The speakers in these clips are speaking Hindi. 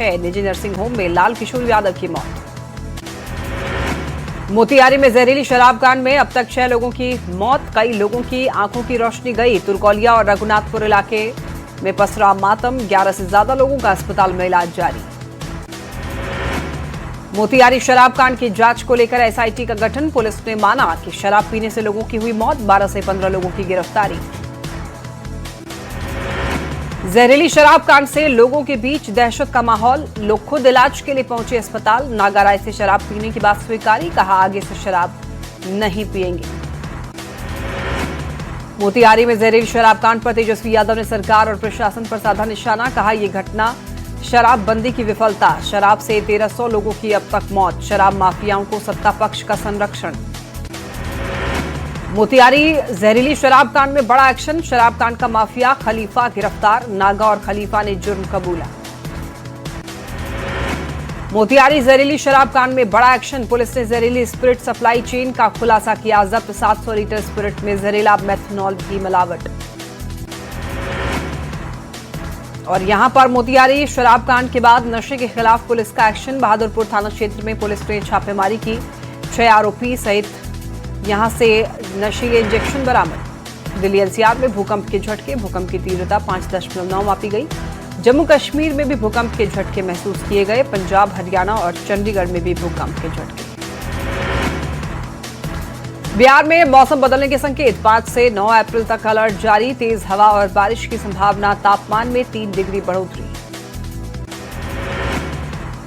है निजी नर्सिंग होम में लाल किशोर यादव की मौत। मोतिहारी में जहरीली शराब कांड में अब तक 6 लोगों की मौत, कई लोगों की आंखों की रोशनी गई। तुरकौलिया और रघुनाथपुर इलाके में पसरा मातम, 11 से ज्यादा लोगों का अस्पताल में इलाज जारी। मोतिहारी शराब कांड की जांच को लेकर एसआईटी का गठन, पुलिस ने माना कि शराब पीने से लोगों की हुई मौत, 12 से 15 लोगों की गिरफ्तारी। जहरीली शराब कांड से लोगों के बीच दहशत का माहौल, लोग खुद इलाज के लिए पहुंचे अस्पताल। नागाराय से शराब पीने की बात स्वीकारी, कहा आगे से शराब नहीं पिएंगे। मोतिहारी में जहरीली शराब कांड पर तेजस्वी यादव ने सरकार और प्रशासन पर साधा निशाना, कहा यह घटना शराबबंदी की विफलता, शराब से 1300 लोगों की अब तक मौत, शराब माफियाओं को सत्ता पक्ष का संरक्षण। मोतिहारी जहरीली शराब कांड में बड़ा एक्शन, शराब कांड का माफिया खलीफा गिरफ्तार, नागा और खलीफा ने जुर्म कबूला। मोतिहारी जहरीली शराब कांड में बड़ा एक्शन, पुलिस ने जहरीली स्पिरिट सप्लाई चेन का खुलासा किया, जब्त 700 लीटर स्पिरिट में जहरीला मेथनॉल की मिलावट। और यहां पर मोतिहारी शराब कांड के बाद नशे के खिलाफ पुलिस का एक्शन, बहादुरपुर थाना क्षेत्र में पुलिस ने छापेमारी की, 6 आरोपी सहित यहां से नशीले इंजेक्शन बरामद। दिल्ली एनसीआर में भूकंप के झटके, भूकंप की तीव्रता 5.9 मापी गई। जम्मू कश्मीर में भी भूकंप के झटके महसूस किए गए, पंजाब, हरियाणा और चंडीगढ़ में भी भूकंप के झटके। बिहार में मौसम बदलने के संकेत, 5 से 9 अप्रैल तक अलर्ट जारी, तेज हवा और बारिश की संभावना, तापमान में 3 डिग्री बढ़ोतरी।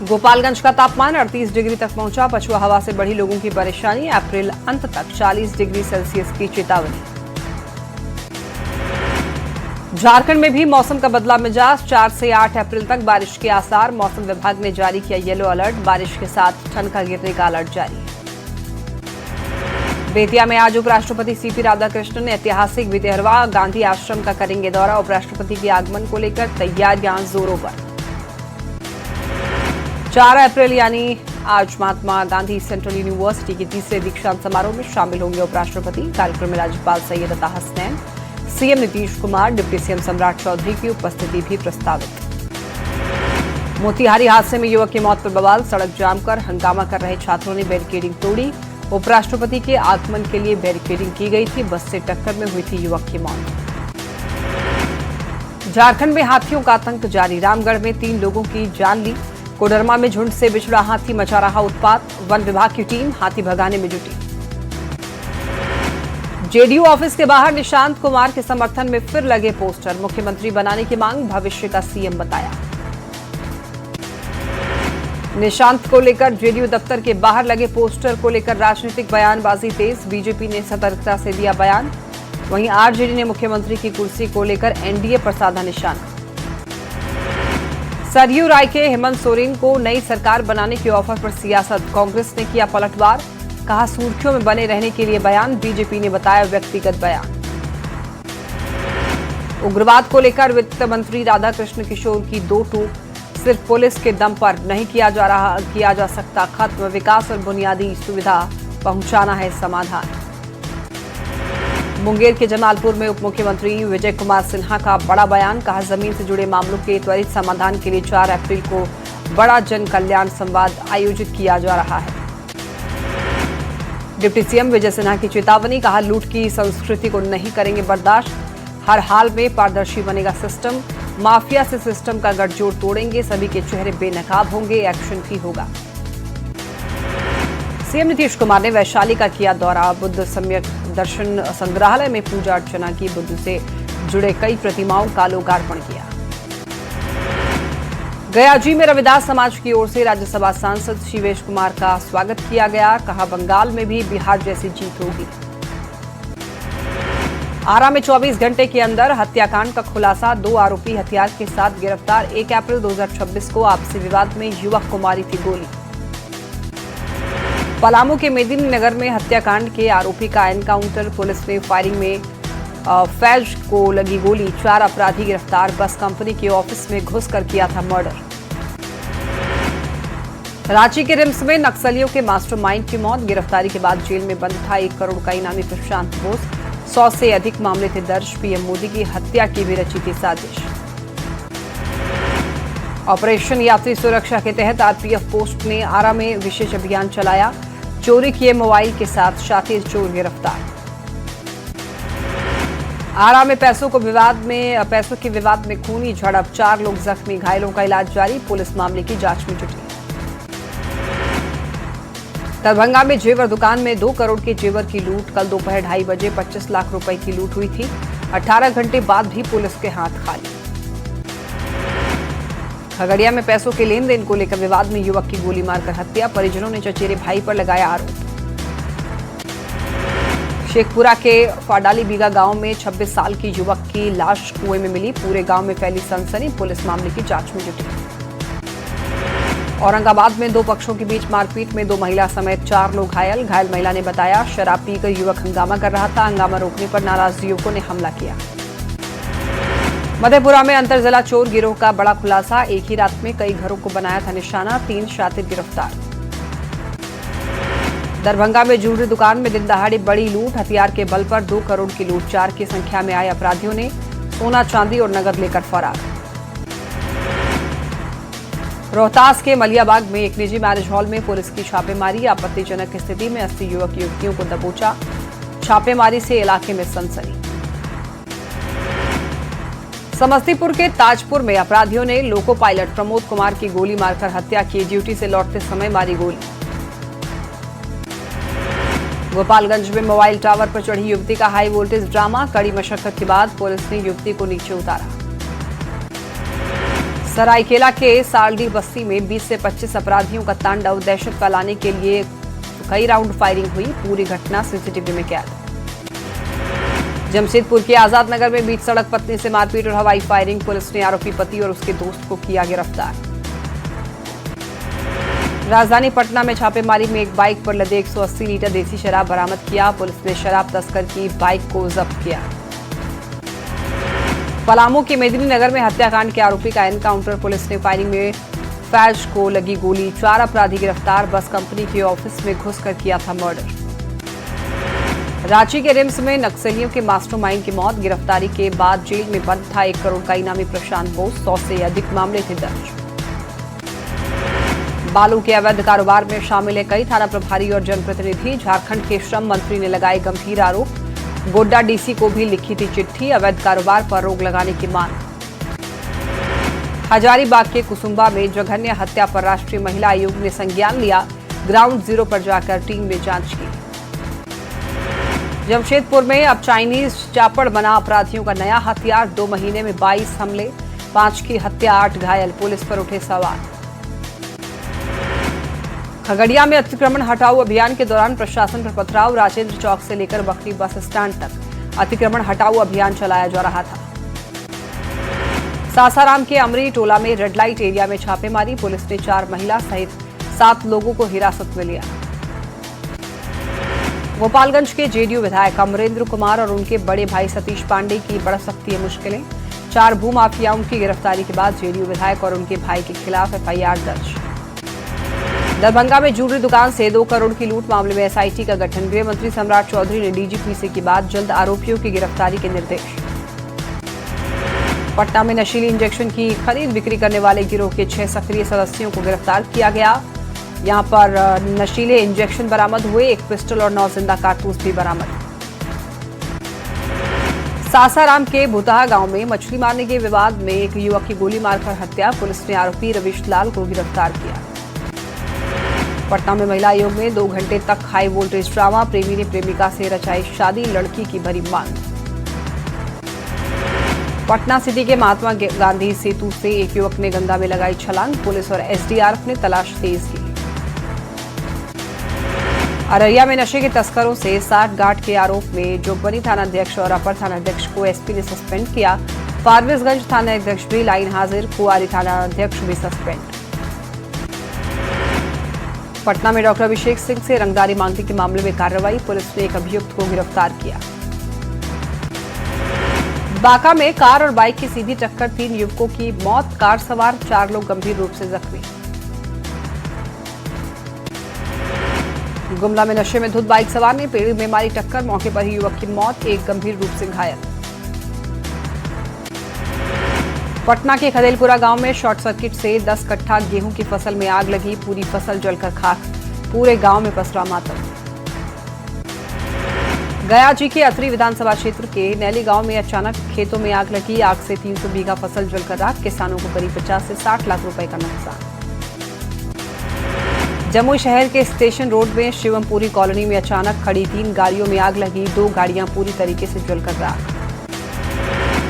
गोपालगंज का तापमान 38 डिग्री तक पहुंचा, पछुआ हवा से बढ़ी लोगों की परेशानी, अप्रैल अंत तक 40 डिग्री सेल्सियस की चेतावनी। झारखंड में भी मौसम का बदला मिजाज, 4 से 8 अप्रैल तक बारिश के आसार, मौसम विभाग ने जारी किया येलो अलर्ट, बारिश के साथ ठनका गिरने का अलर्ट जारी। बेतिया में आज उपराष्ट्रपति सीपी राधाकृष्णन ने ऐतिहासिक विदेहरवा गांधी आश्रम का करेंगे दौरा, उपराष्ट्रपति के आगमन को लेकर तैयारियां जोरों पर। 4 अप्रैल यानी आज महात्मा गांधी सेंट्रल यूनिवर्सिटी के 3रे दीक्षांत समारोह में शामिल होंगे उपराष्ट्रपति। कार्यक्रम में राज्यपाल सैयद अता Hasnain, CM Nitish Kumar, deputy CM सम्राट चौधरी की उपस्थिति भी प्रस्तावित। मोतिहारी हादसे में युवक की मौत पर बवाल, सड़क जाम कर हंगामा कर रहे छात्रों ने बैरिकेडिंग तोड़ी, उपराष्ट्रपति के आगमन के लिए बैरिकेडिंग की गई थी, बस से टक्कर में हुई थी युवक की मौत। झारखंड में हाथियों का आतंक जारी, रामगढ़ में 3 लोगों की जान ली, कोडरमा में झुंड से बिछड़ा हाथी मचा रहा उत्पात, वन विभाग की टीम हाथी भगाने में जुटी। जेडीयू ऑफिस के बाहर निशांत कुमार के समर्थन में फिर लगे पोस्टर, मुख्यमंत्री बनाने की मांग, भविष्य का सीएम बताया। निशांत को लेकर जेडीयू दफ्तर के बाहर लगे पोस्टर को लेकर राजनीतिक बयानबाजी तेज, बीजेपी ने सतर्कता से दिया बयान, वहीं आरजेडी ने मुख्यमंत्री की कुर्सी को लेकर एनडीए पर साधा निशाना। सरयू राय के हेमंत सोरेन को नई सरकार बनाने के ऑफर पर सियासत, कांग्रेस ने किया पलटवार, कहा सुर्खियों में बने रहने के लिए बयान, बीजेपी ने बताया व्यक्तिगत बयान। उग्रवाद को लेकर वित्त मंत्री राधाकृष्ण किशोर की 2 टूक, सिर्फ पुलिस के दम पर नहीं किया जा सकता खत्म, विकास और बुनियादी सुविधा पहुंचाना है समाधान। मुंगेर के जमालपुर में उप मुख्यमंत्री विजय कुमार सिन्हा का बड़ा बयान, कहा जमीन से जुड़े मामलों के त्वरित समाधान के लिए 4 अप्रैल को बड़ा जन कल्याण संवाद आयोजित किया जा रहा है। डिप्टी सीएम विजय सिन्हा की चेतावनी, कहा लूट की संस्कृति को नहीं करेंगे बर्दाश्त, हर हाल में पारदर्शी बनेगा सिस्टम, माफिया से सिस्टम का गठजोड़ तोड़ेंगे, सभी के चेहरे बेनकाब होंगे, एक्शन भी होगा। सीएम नीतीश कुमार ने वैशाली का किया दौरा, बुद्ध सम्यक दर्शन संग्रहालय में पूजा अर्चना की, बुद्ध से जुड़े कई प्रतिमाओं का लोकार्पण किया। गयाजी में रविदास समाज की ओर से राज्यसभा सांसद शिवेश कुमार का स्वागत किया गया, कहा बंगाल में भी बिहार जैसी जीत होगी। आरा में 24 घंटे के अंदर हत्याकांड का खुलासा, 2 आरोपी हथियार के साथ गिरफ्तार, 1 अप्रैल 2026 को आपसी विवाद में युवक को मारी थी गोली। पलामू के मेदिनीनगर में हत्याकांड के आरोपी का एनकाउंटर, पुलिस ने फायरिंग में फैज को लगी गोली, 4 अपराधी गिरफ्तार, बस कंपनी के ऑफिस में घुसकर किया था मर्डर। रांची के रिम्स में नक्सलियों के मास्टरमाइंड की मौत, गिरफ्तारी के बाद जेल में बंद था 1 करोड़ का इनामी प्रशांत बोस, 100 से अधिक मामले थे दर्ज, पीएम मोदी की हत्या की भी रची थी साजिश। ऑपरेशन यात्री सुरक्षा के तहत आरपीएफ पोस्ट ने आरा में विशेष अभियान चलाया। चोरी किए मोबाइल के साथ शातिर चोर गिरफ्तार। आरा में पैसों के विवाद में खूनी झड़प, 4 लोग जख्मी, घायलों का इलाज जारी। पुलिस मामले की जांच में जुटी। दरभंगा में जेवर दुकान में 2 करोड़ के जेवर की लूट। कल दोपहर 2:30 बजे 25 लाख रुपए की लूट हुई थी। 18 घंटे बाद भी पुलिस के हाथ खाली। खगड़िया में पैसों के लेन देन को लेकर विवाद में युवक की गोली मारकर हत्या, परिजनों ने चचेरे भाई पर लगाया आरोप। शेखपुरा के फाडाली बीघा गांव में 26 साल की युवक की लाश कुएं में मिली। पूरे गांव में फैली सनसनी, पुलिस मामले की जांच में जुटी। औरंगाबाद में 2 पक्षों के बीच मारपीट में 2 महिला समेत 4 लोग घायल। घायल महिला ने बताया, शराब पीकर युवक हंगामा कर रहा था। हंगामा रोकने पर नाराज युवकों ने हमला किया। मधेपुरा में अंतर जिला चोर गिरोह का बड़ा खुलासा। एक ही रात में कई घरों को बनाया था निशाना। 3 शातिर गिरफ्तार। दरभंगा में ज्वेलरी दुकान में दिन दहाड़े बड़ी लूट। हथियार के बल पर 2 करोड़ की लूट। 4 की संख्या में आए अपराधियों ने सोना, चांदी और नकद लेकर फरार। रोहतास के मलियाबाग में एक निजी मैरिज हॉल में पुलिस की छापेमारी। आपत्तिजनक स्थिति में 80 युवक युवतियों को दबोचा। छापेमारी से इलाके में सनसनी। समस्तीपुर के ताजपुर में अपराधियों ने लोको पायलट प्रमोद कुमार की गोली मारकर हत्या की। ड्यूटी से लौटते समय मारी गोली। गोपालगंज में मोबाइल टावर पर चढ़ी युवती का हाई वोल्टेज ड्रामा। कड़ी मशक्कत के बाद पुलिस ने युवती को नीचे उतारा। सरायकेला के सालडी बस्ती में 20 से 25 अपराधियों का तांडव। दहशत फैलाने के लिए कई राउंड फायरिंग हुई। पूरी घटना सीसीटीवी में कैद। जमशेदपुर के आजाद नगर में बीच सड़क पत्नी से मारपीट और हवाई फायरिंग। पुलिस ने आरोपी पति और उसके दोस्त को किया गिरफ्तार। राजधानी पटना में छापेमारी में एक बाइक पर लदे 180 लीटर देसी शराब बरामद किया। पुलिस ने शराब तस्कर की बाइक को जब्त किया। पलामू के मेदिनीनगर में हत्याकांड के आरोपी का एनकाउंटर। पुलिस ने फायरिंग में फैज को लगी गोली। 4 अपराधी गिरफ्तार। बस कंपनी के ऑफिस में घुसकर किया था मर्डर। रांची के रिम्स में नक्सलियों के मास्टरमाइंड की मौत। गिरफ्तारी के बाद जेल में बंद था 1 करोड़ का इनामी प्रशांत बोस। 100 से अधिक मामले थे दर्ज। बालू के अवैध कारोबार में शामिल है कई थाना प्रभारी और जनप्रतिनिधि। झारखंड के श्रम मंत्री ने लगाए गंभीर आरोप। गोड्डा डीसी को भी लिखी थी चिट्ठी। अवैध कारोबार पर रोक लगाने की मांग। हजारीबाग के कुसुम्बा में जघन्य हत्या पर राष्ट्रीय महिला आयोग ने संज्ञान लिया। ग्राउंड जीरो पर जाकर टीम ने जांच की। जमशेदपुर में अब चाइनीज चापड़ बना अपराधियों का नया हथियार। 2 महीने में 22 हमले, 5 की हत्या, 8 घायल। पुलिस पर उठे सवाल। खगड़िया में अतिक्रमण हटाओ अभियान के दौरान प्रशासन पर पथराव। राजेंद्र चौक से लेकर बखरी बस स्टैंड तक अतिक्रमण हटाओ अभियान चलाया जा रहा था। सासाराम के अमरी टोला में रेड लाइट एरिया में छापेमारी। पुलिस ने 4 महिला सहित 7 लोगों को हिरासत में लिया। गोपालगंज के जेडीयू विधायक अमरेंद्र कुमार और उनके बड़े भाई सतीश पांडे की बढ़ सकती है मुश्किलें। 4 भूमाफियाओं की गिरफ्तारी के बाद जेडीयू विधायक और उनके भाई के खिलाफ एफआईआर दर्ज। दरभंगा में ज्वेलरी दुकान से 2 करोड़ की लूट मामले में एसआईटी का गठन। गृह मंत्री सम्राट चौधरी ने डीजीपी से की बात। जल्द आरोपियों की गिरफ्तारी के निर्देश। पटना में नशीली इंजेक्शन की खरीद बिक्री करने वाले गिरोह के 6 सक्रिय सदस्यों को गिरफ्तार किया गया। यहां पर नशीले इंजेक्शन बरामद हुए। 1 पिस्टल और 9 जिंदा कारतूस भी बरामद। सासाराम के भुतहा गांव में मछली मारने के विवाद में एक युवक की गोली मारकर हत्या। पुलिस ने आरोपी रविश लाल को गिरफ्तार किया। पटना में महिला आयोग में 2 घंटे तक हाई वोल्टेज ड्रामा। प्रेमी ने प्रेमिका से रचाई शादी, लड़की की भरी मांग। पटना सिटी के महात्मा गांधी सेतु से एक युवक ने गंगा में लगाई छलांग। पुलिस और एसडीआरएफ ने तलाश तेज की। अररिया में नशे के तस्करों से 60 गांठ के आरोप में जोगबनी थानाध्यक्ष और अपर थानाध्यक्ष को एसपी ने सस्पेंड किया। फारबिसगंज थानाध्यक्ष भी लाइन हाजिर। कुआरी थानाध्यक्ष भी सस्पेंड। पटना में डॉक्टर अभिषेक सिंह से रंगदारी मांगने के मामले में कार्रवाई। पुलिस ने एक अभियुक्त को गिरफ्तार किया। बांका में कार और बाइक की सीधी टक्कर, 3 युवकों की मौत। कार सवार 4 लोग गंभीर रूप से जख्मी। गुमला में नशे में धुत बाइक सवार ने पेड़ में मारी टक्कर। मौके पर ही युवक की मौत, 1 गंभीर रूप से घायल। पटना के खदेलपुरा गांव में शॉर्ट सर्किट से 10 कट्ठा गेहूं की फसल में आग लगी, पूरी फसल जलकर खाक, पूरे गांव में पसरा मातम। गया जी के अतरी विधानसभा क्षेत्र के नैली गांव में अचानक खेतों में आग लगी, आग से 300 बीघा फसल जलकर राख, किसानों को करीब 50 से 60 लाख रुपए का नुकसान। जमुई शहर के स्टेशन रोड में शिवमपुरी कॉलोनी में अचानक खड़ी 3 गाड़ियों में आग लगी, 2 गाड़ियां पूरी तरीके से जलकर राख।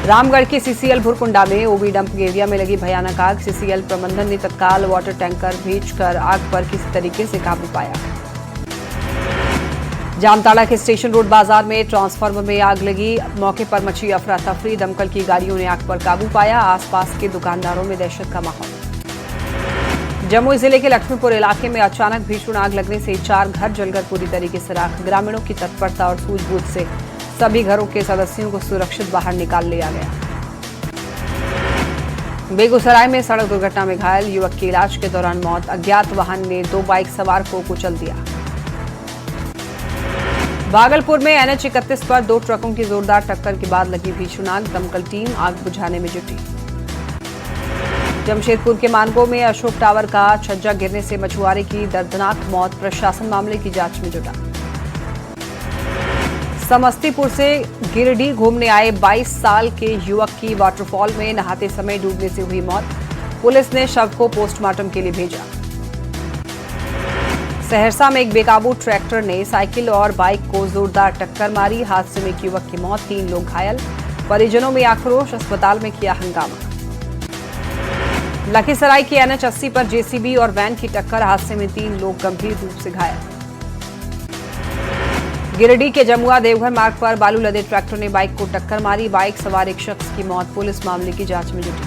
रामगढ़ के सीसीएल भुरकुंडा में ओबी डंप एरिया में लगी भयानक आग, सीसीएल प्रबंधन ने तत्काल वाटर टैंकर भेजकर आग पर किसी तरीके से काबू पाया। जामताड़ा के स्टेशन रोड बाजार में ट्रांसफार्मर में आग लगी, मौके पर मची अफरा तफरी, दमकल की गाड़ियों ने आग पर काबू पाया, आसपास के दुकानदारों में दहशत का माहौल। जमुई जिले के लक्ष्मीपुर इलाके में अचानक भीषण आग लगने से 4 घर जलकर पूरी तरीके से राख, ग्रामीणों की तत्परता और सूझबूझ से सभी घरों के सदस्यों को सुरक्षित बाहर निकाल लिया गया। बेगूसराय में सड़क दुर्घटना में घायल युवक की इलाज के दौरान मौत, अज्ञात वाहन ने 2 बाइक सवार को कुचल दिया। भागलपुर में NH 31 पर 2 ट्रकों की जोरदार टक्कर के बाद लगी भीषण आग, दमकल टीम आग बुझाने में जुटी। जमशेदपुर के मानगो में अशोक टावर का छज्जा गिरने से मछुआरे की दर्दनाक मौत, प्रशासन मामले की जांच में जुटा। समस्तीपुर से गिरिडीह घूमने आए 22 साल के युवक की वाटरफॉल में नहाते समय डूबने से हुई मौत, पुलिस ने शव को पोस्टमार्टम के लिए भेजा। सहरसा में एक बेकाबू ट्रैक्टर ने साइकिल और बाइक को जोरदार टक्कर मारी, हादसे में एक युवक की मौत, 3 लोग घायल, परिजनों में आक्रोश, अस्पताल में किया हंगामा। लखीसराय की NH 80 पर जेसीबी और वैन की टक्कर, हादसे में 3 लोग गंभीर रूप से घायल। गिरिडीह के जमुआ देवघर मार्ग पर बालू लदे ट्रैक्टर ने बाइक को टक्कर मारी, बाइक सवार एक शख्स की मौत, पुलिस मामले की जांच में जुटी।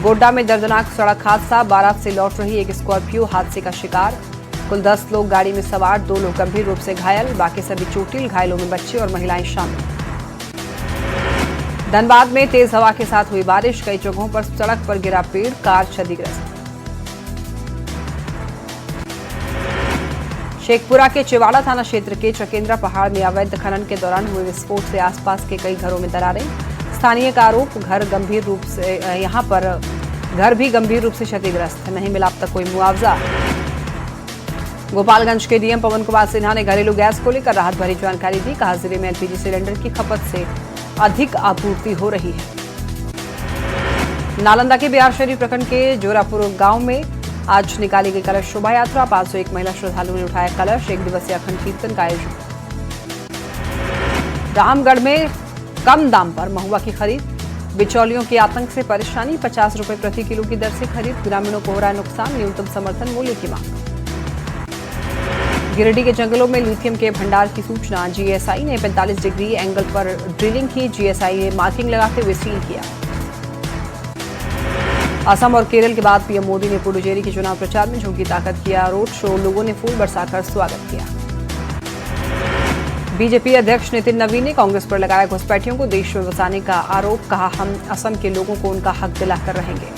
गोड्डा में दर्दनाक सड़क हादसा, बारात से लौट रही एक स्कॉर्पियो हादसे का शिकार, कुल 10 लोग गाड़ी में सवार, 2 लोग गंभीर रूप से घायल, बाकी सभी चोटिल, घायलों में बच्चे और महिलाएं शामिल। धनबाद में तेज हवा के साथ हुई बारिश, कई जगहों पर सड़क पर गिरा पेड़, कार क्षतिग्रस्त। शेखपुरा के चिवाड़ा थाना क्षेत्र के चकेंद्रा पहाड़ में अवैध खनन के दौरान हुए विस्फोट से आसपास के कई घरों में दरारें, स्थानीय का आरोप, घर भी गंभीर रूप से क्षतिग्रस्त, नहीं मिला अब तक कोई मुआवजा। गोपालगंज के डीएम पवन कुमार सिन्हा ने घरेलू गैस को लेकर राहत भरी जानकारी दी, कहा जिले में LPG सिलेंडर की खपत से अधिक आपूर्ति हो रही है। नालंदा के बिहार शरीफ प्रखंड के जोरापुर गांव में आज निकाली गई कलश शोभा यात्रा, 501 महिला श्रद्धालुओं ने उठाया कलश, 1 दिवसीय अखंड कीर्तन का आयोजन। रामगढ़ में कम दाम पर महुआ की खरीद, बिचौलियों के आतंक से परेशानी, 50 रुपए प्रति किलो की दर से खरीद, ग्रामीणों को हो रहा है नुकसान, न्यूनतम समर्थन मूल्य की मांग। गिरिडीह के जंगलों में लिथियम के भंडार की सूचना, GSI ने 45 डिग्री एंगल पर ड्रिलिंग की, GSI ने मार्किंग लगाते हुए सील किया। असम और केरल के बाद पीएम मोदी ने पुडुचेरी के चुनाव प्रचार में झोंकी ताकत किया रोड शो, लोगों ने फूल बरसाकर स्वागत किया। बीजेपी अध्यक्ष नितिन नवीन ने कांग्रेस पर लगाया घुसपैठियों को देश में बसाने का आरोप, कहा हम असम के लोगों को उनका हक दिलाकर रहेंगे।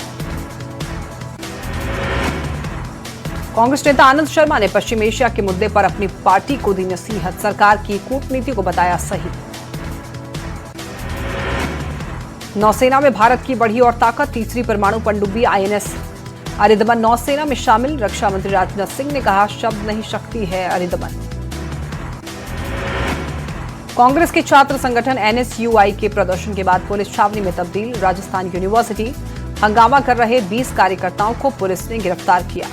कांग्रेस नेता आनंद शर्मा ने पश्चिम एशिया के मुद्दे पर अपनी पार्टी को दी नसीहत, सरकार की कूटनीति को बताया सही। नौसेना में भारत की बढ़ी और ताकत, तीसरी परमाणु पनडुब्बी INS अरिदमन नौसेना में शामिल, रक्षा मंत्री राजनाथ सिंह ने कहा शब्द नहीं शक्ति है अरिदमन। कांग्रेस के छात्र संगठन NSUI के प्रदर्शन के बाद पुलिस छावनी में तब्दील, राजस्थान यूनिवर्सिटी, हंगामा कर रहे 20 कार्यकर्ताओं को पुलिस ने गिरफ्तार किया।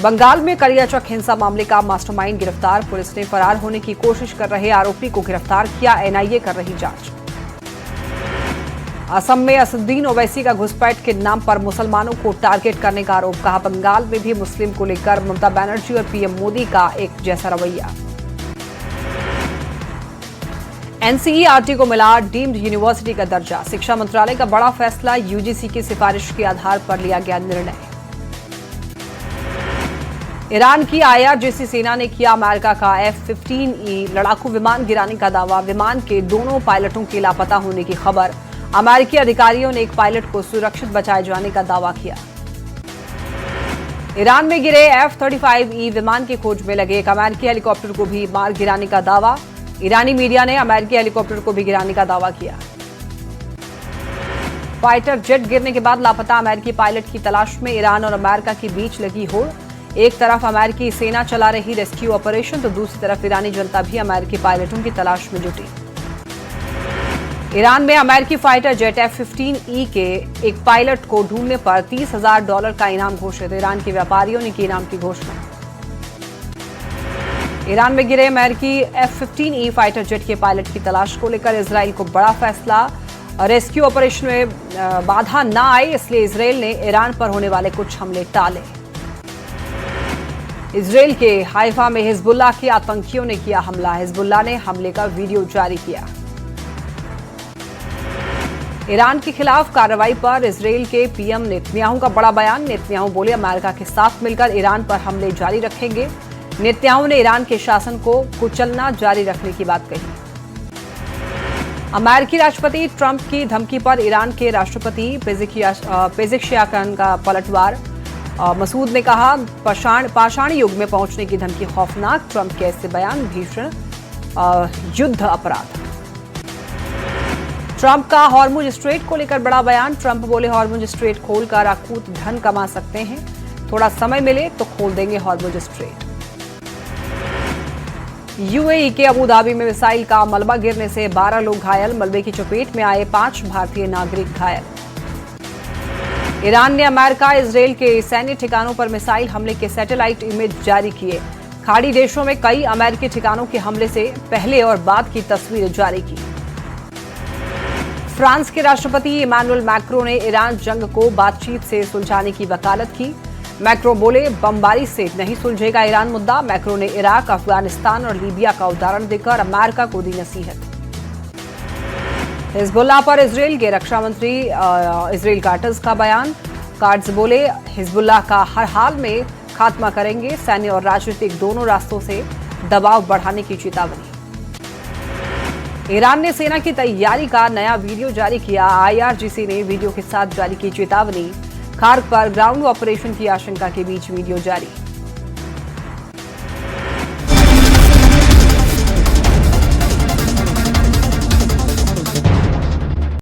बंगाल में कलियाचक हिंसा मामले का मास्टरमाइंड गिरफ्तार, पुलिस ने फरार होने की कोशिश कर रहे आरोपी को गिरफ्तार किया, NIA कर रही जांच। असम में असदुद्दीन ओवैसी का घुसपैठ के नाम पर मुसलमानों को टारगेट करने का आरोप, कहा बंगाल में भी मुस्लिम को लेकर ममता बनर्जी और पीएम मोदी का एक जैसा रवैया। NCERT को मिला डीम्ड यूनिवर्सिटी का दर्जा, शिक्षा मंत्रालय का बड़ा फैसला, UGC की सिफारिश के आधार पर लिया गया निर्णय। ईरान की IRGC सेना ने किया अमेरिका का F-15E लड़ाकू विमान गिराने का दावा, विमान के दोनों पायलटों के लापता होने की खबर, अमेरिकी अधिकारियों ने एक पायलट को सुरक्षित बचाए जाने का दावा किया। ईरान में गिरे F-35E विमान की खोज में लगे एक अमेरिकी हेलीकॉप्टर को भी मार गिराने का दावा, ईरानी मीडिया ने अमेरिकी हेलीकॉप्टर को भी गिराने का दावा किया। फाइटर जेट गिरने के बाद लापता अमेरिकी पायलट की तलाश में ईरान और अमेरिका के बीच लगी होड़। एक तरफ अमेरिकी सेना चला रही रेस्क्यू ऑपरेशन तो दूसरी तरफ ईरानी जनता भी अमेरिकी पायलटों की तलाश में जुटी। ईरान में अमेरिकी फाइटर जेट F-15E के एक पायलट को ढूंढने पर $30,000 का इनाम घोषित। ईरान के व्यापारियों ने की इनाम की घोषणा। ईरान में गिरे अमेरिकी F-15E फाइटर जेट के पायलट की तलाश को लेकर इजराइल को बड़ा फैसला। रेस्क्यू ऑपरेशन में बाधा न आए इसलिए इजराइल ने ईरान पर होने वाले कुछ हमले टाले। इजराइल के हाइफा में हिजबुल्लाह के आतंकियों ने किया हमला। हिजबुल्लाह ने हमले का वीडियो जारी किया। ईरान के खिलाफ कार्रवाई पर इजराइल के पीएम नेतन्याहू का बड़ा बयान। नेतन्याहू बोले अमेरिका के साथ मिलकर ईरान पर हमले जारी रखेंगे। नेतन्याहू ने ईरान के शासन को कुचलना जारी रखने की बात कही। अमेरिकी राष्ट्रपति ट्रंप की धमकी पर ईरान के राष्ट्रपति पेज़ेश्कियान का पलटवार। मसूद ने कहा पाषाण युग में पहुंचने की धमकी खौफनाक। ट्रंप के ऐसे बयान भीषण युद्ध अपराध। ट्रंप का हॉर्मुज स्ट्रेट को लेकर बड़ा बयान। ट्रंप बोले हॉर्मुज स्ट्रेट खोलकर अकूत धन कमा सकते हैं। थोड़ा समय मिले तो खोल देंगे हॉर्मुज स्ट्रेट। यूएई के अबू धाबी में मिसाइल का मलबा गिरने से 12 लोग घायल। मलबे की चपेट में आए 5 भारतीय नागरिक घायल। ईरान ने अमेरिका इजराइल के सैन्य ठिकानों पर मिसाइल हमले के सैटेलाइट इमेज जारी किए। खाड़ी देशों में कई अमेरिकी ठिकानों के हमले से पहले और बाद की तस्वीरें जारी की। फ्रांस के राष्ट्रपति इमैनुअल मैक्रों ने ईरान जंग को बातचीत से सुलझाने की वकालत की। मैक्रो बोले बमबारी से नहीं सुलझेगा ईरान मुद्दा। मैक्रो ने इराक, अफगानिस्तान और लीबिया का उदाहरण देकर अमेरिका को दी नसीहत। हिजबुल्लाह पर इजराइल के रक्षा मंत्री इजराइल काट्ज का बयान। काट्ज बोले हिजबुल्लाह का हर हाल में खात्मा करेंगे। सैन्य और राजनीतिक दोनों रास्तों से दबाव बढ़ाने की चेतावनी। ईरान ने सेना की तैयारी का नया वीडियो जारी किया। IRGC ने वीडियो के साथ जारी की चेतावनी। खार्क पर ग्राउंड ऑपरेशन की आशंका के बीच वीडियो जारी।